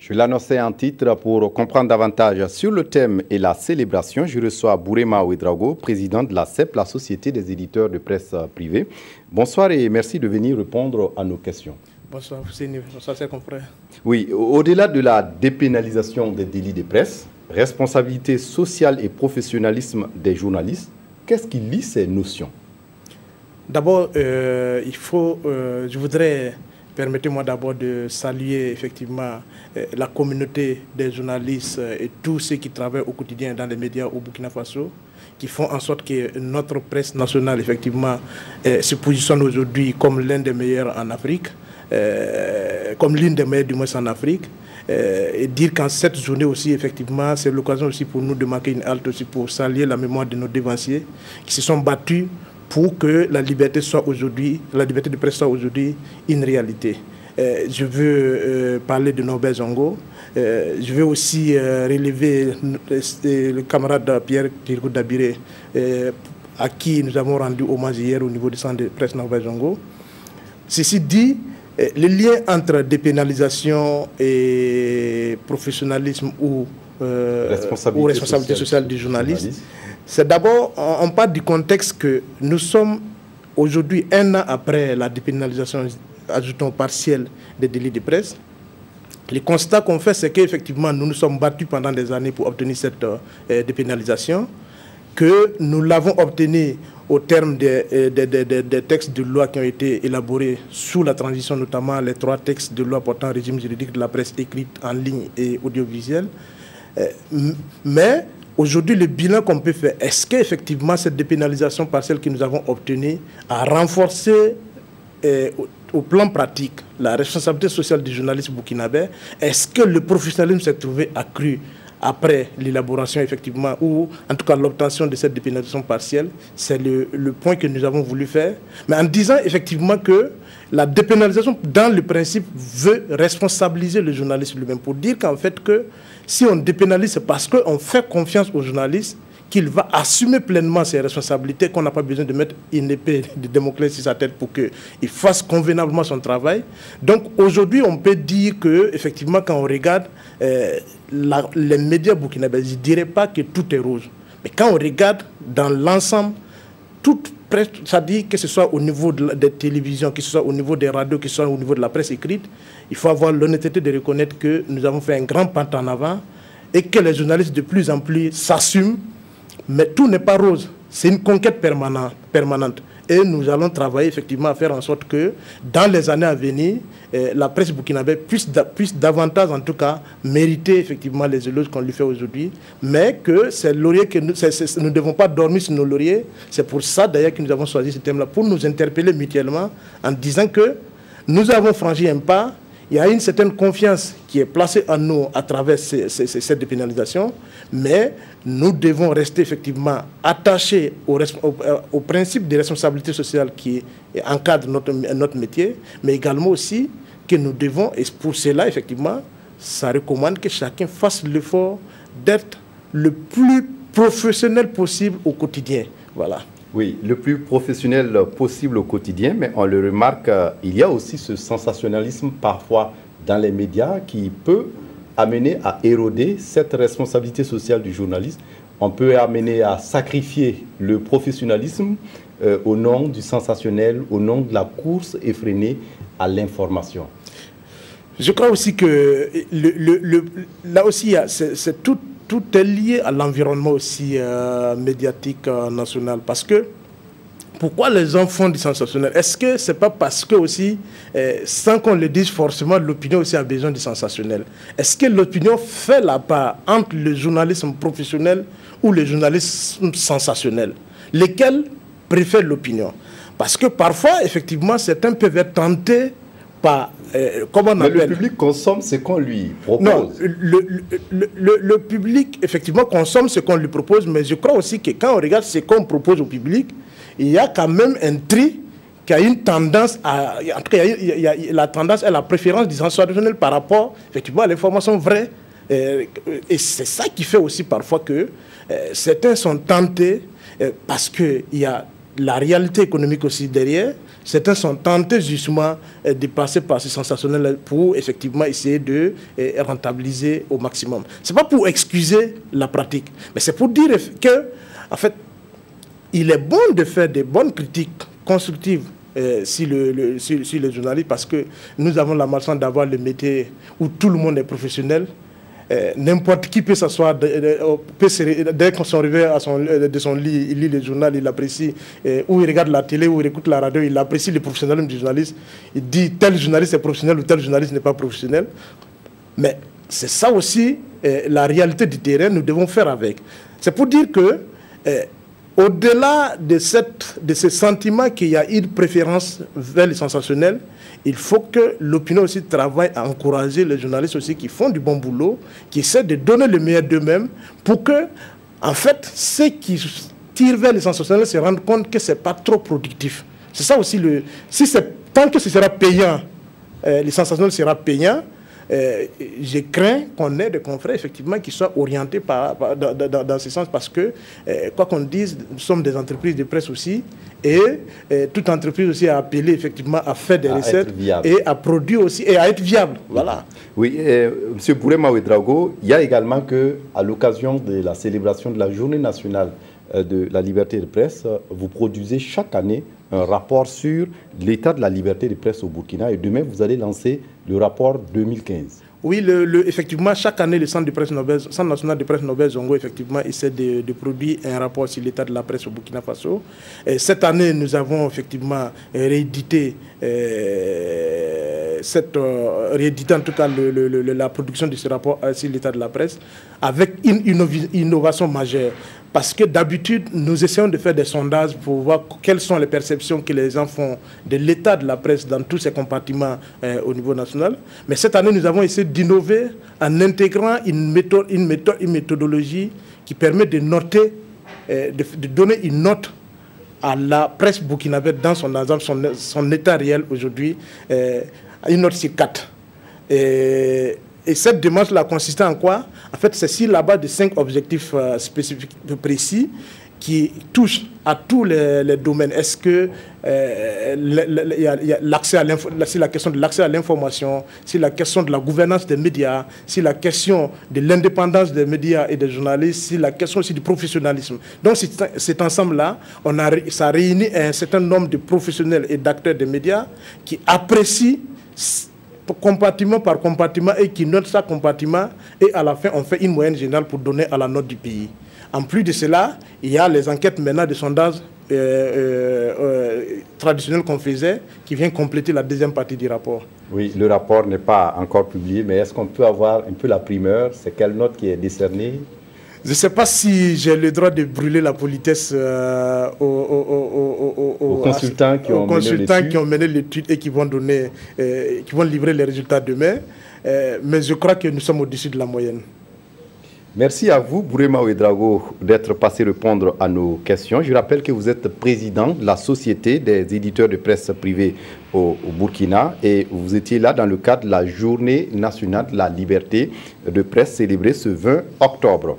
Je l'annonçais en titre pour comprendre davantage sur le thème et la célébration. Je reçois Bourema Ouedraogo, président de la CEP, la Société des éditeurs de presse privée. Bonsoir et merci de venir répondre à nos questions. Bonsoir, bonsoir, chers confrères. Oui, au-delà de la dépénalisation des délits de presse, responsabilité sociale et professionnalisme des journalistes, qu'est-ce qui lie ces notions? D'abord, je voudrais, permettez-moi d'abord de saluer effectivement la communauté des journalistes et tous ceux qui travaillent au quotidien dans les médias au Burkina Faso, qui font en sorte que notre presse nationale effectivement se positionne aujourd'hui comme l'un des meilleurs en Afrique, comme l'une des meilleures du moins en Afrique. Et dire qu'en cette journée aussi, effectivement, c'est l'occasion aussi pour nous de marquer une halte aussi pour saluer la mémoire de nos dévanciers qui se sont battus pour que la liberté soit aujourd'hui, la liberté de presse soit aujourd'hui une réalité. Je veux parler de Norbert Zongo. Je veux aussi relever le camarade Pierre Tirkou Dabiré, à qui nous avons rendu hommage hier au niveau du centre de presse Norbert Zongo. Ceci dit, le lien entre dépénalisation et professionnalisme ou responsabilité sociale du journaliste, c'est d'abord, on parle du contexte que nous sommes aujourd'hui, un an après la dépénalisation, ajoutons partielle des délits de presse. Le constat qu'on fait, c'est qu'effectivement, nous nous sommes battus pendant des années pour obtenir cette dépénalisation, que nous l'avons obtenue au terme des textes de loi qui ont été élaborés sous la transition, notamment les 3 textes de loi portant régime juridique de la presse écrite en ligne et audiovisuelle. Mais aujourd'hui, le bilan qu'on peut faire, est-ce qu'effectivement cette dépénalisation partielle que nous avons obtenue a renforcé au plan pratique la responsabilité sociale du journaliste burkinabé? Est-ce que le professionnalisme s'est trouvé accru après l'élaboration effectivement, ou en tout cas l'obtention de cette dépénalisation partielle? C'est le point que nous avons voulu faire. Mais en disant effectivement que la dépénalisation, dans le principe, veut responsabiliser le journaliste lui-même, pour dire qu'en fait que si on dépénalise, c'est parce qu'on fait confiance au journaliste qu'il va assumer pleinement ses responsabilités, qu'on n'a pas besoin de mettre une épée de Damoclès sur sa tête pour qu'il fasse convenablement son travail. Donc aujourd'hui, on peut dire que effectivement, quand on regarde les médias burkinabés, je ne dirais pas que tout est rose. Mais quand on regarde dans l'ensemble, c'est-à-dire que ce soit au niveau des télévisions, que ce soit au niveau des radios, que ce soit au niveau de la presse écrite, il faut avoir l'honnêteté de reconnaître que nous avons fait un grand pas en avant et que les journalistes de plus en plus s'assument. Mais tout n'est pas rose, c'est une conquête permanente. Et nous allons travailler effectivement à faire en sorte que dans les années à venir, la presse burkinabé puisse davantage en tout cas mériter effectivement les éloges qu'on lui fait aujourd'hui. Mais que ces lauriers que nous ne devons pas dormir sur nos lauriers. C'est pour ça d'ailleurs que nous avons choisi ce thème-là, pour nous interpeller mutuellement en disant que nous avons franchi un pas. Il y a une certaine confiance qui est placée en nous à travers cette dépénalisation, mais nous devons rester effectivement attachés au principe de responsabilité sociale qui encadre notre métier, mais également aussi que nous devons, et pour cela effectivement, ça recommande que chacun fasse l'effort d'être le plus professionnel possible au quotidien. Voilà. Oui, le plus professionnel possible au quotidien, mais on le remarque, il y a aussi ce sensationnalisme parfois dans les médias qui peut amener à éroder cette responsabilité sociale du journaliste. On peut amener à sacrifier le professionnalisme au nom du sensationnel, au nom de la course effrénée à l'information. Je crois aussi que là aussi, c'est tout est lié à l'environnement aussi médiatique national. Parce que, pourquoi les gens font du sensationnel? Est-ce que c'est pas parce que aussi, sans qu'on le dise forcément, l'opinion aussi a besoin du sensationnel? Est-ce que l'opinion fait la part entre le journalisme professionnel ou le journalisme sensationnel? Lesquels préfèrent l'opinion? Parce que parfois, effectivement, certains peuvent être tentés par... Mais le public consomme ce qu'on lui propose. Non, le public, effectivement, consomme ce qu'on lui propose, mais je crois aussi que quand on regarde ce qu'on propose au public, il y a quand même un tri qui a une tendance à... En tout cas, il y a la tendance à la préférence du sensationnel par rapport, effectivement, à l'information vraie. Et c'est ça qui fait aussi parfois que certains sont tentés parce qu'il y a la réalité économique aussi derrière. Certains sont tentés justement de passer par ce sensationnel pour effectivement essayer de rentabiliser au maximum. Ce n'est pas pour excuser la pratique, mais c'est pour dire que, en fait, il est bon de faire des bonnes critiques constructives sur les journalistes, parce que nous avons la malchance d'avoir le métier où tout le monde est professionnel. N'importe qui peut s'asseoir, dès qu'on se réveille de son lit, il lit le journal, il apprécie, ou il regarde la télé, ou il écoute la radio, il apprécie le professionnalisme du journaliste. Il dit tel journaliste est professionnel ou tel journaliste n'est pas professionnel. Mais c'est ça aussi la réalité du terrain, nous devons faire avec. C'est pour dire que au-delà de ce sentiment qu'il y a une préférence vers le sensationnel, il faut que l'opinion aussi travaille à encourager les journalistes aussi qui font du bon boulot, qui essaient de donner le meilleur d'eux-mêmes pour que, en fait, ceux qui tirent vers le sensationnel se rendent compte que ce n'est pas trop productif. C'est ça aussi tant que ce sera payant, le sensationnel sera payant. Je crains qu'on ait des confrères effectivement qui soient orientés dans ce sens, parce que quoi qu'on dise, nous sommes des entreprises de presse aussi, et toute entreprise aussi a appelé effectivement à faire des recettes et à produire aussi et à être viable. Voilà. Oui, M. Bourema Ouedraogo, il y a également qu'à l'occasion de la célébration de la Journée nationale de la liberté de presse, vous produisez chaque année un rapport sur l'état de la liberté de presse au Burkina, et demain vous allez lancer le rapport 2015. Oui, effectivement, chaque année, le Centre national de presse Nobel Zongo, effectivement, essaie de produire un rapport sur l'état de la presse au Burkina Faso. Et cette année, nous avons effectivement réédité en tout cas la production de ce rapport sur l'état de la presse, avec une innovation majeure. Parce que d'habitude, nous essayons de faire des sondages pour voir quelles sont les perceptions que les gens font de l'état de la presse dans tous ces compartiments au niveau national. Mais cette année, nous avons essayé d'innover en intégrant une méthodologie qui permet de noter, de donner une note à la presse burkinabé dans son ensemble, son état réel aujourd'hui, une note sur 4. Et cette démarche-là consistait en quoi? En fait, c'est sur la base de 5 objectifs spécifiques précis qui touchent à tous les domaines. Est-ce que il y a l'accès à c'est la question de l'accès à l'information, c'est la question de la gouvernance des médias, c'est la question de l'indépendance des médias et des journalistes, c'est la question aussi du professionnalisme. Donc cet ensemble-là, ça réunit un certain nombre de professionnels et d'acteurs des médias qui apprécient compartiment par compartiment et qui note ça compartiment, et à la fin on fait une moyenne générale pour donner à la note du pays. En plus de cela, il y a les enquêtes maintenant de sondage traditionnelles qu'on faisait, qui vient compléter la deuxième partie du rapport. Oui, le rapport n'est pas encore publié, mais est-ce qu'on peut avoir un peu la primeur? C'est quelle note qui est décernée? Je ne sais pas si j'ai le droit de brûler la politesse aux consultants qui ont mené l'étude et qui vont livrer les résultats demain. Mais je crois que nous sommes au-dessus de la moyenne. Merci à vous, Bourema Ouedraogo, d'être passé répondre à nos questions. Je rappelle que vous êtes président de la Société des éditeurs de presse privée au Burkina, et vous étiez là dans le cadre de la Journée nationale de la liberté de presse célébrée ce 20 octobre.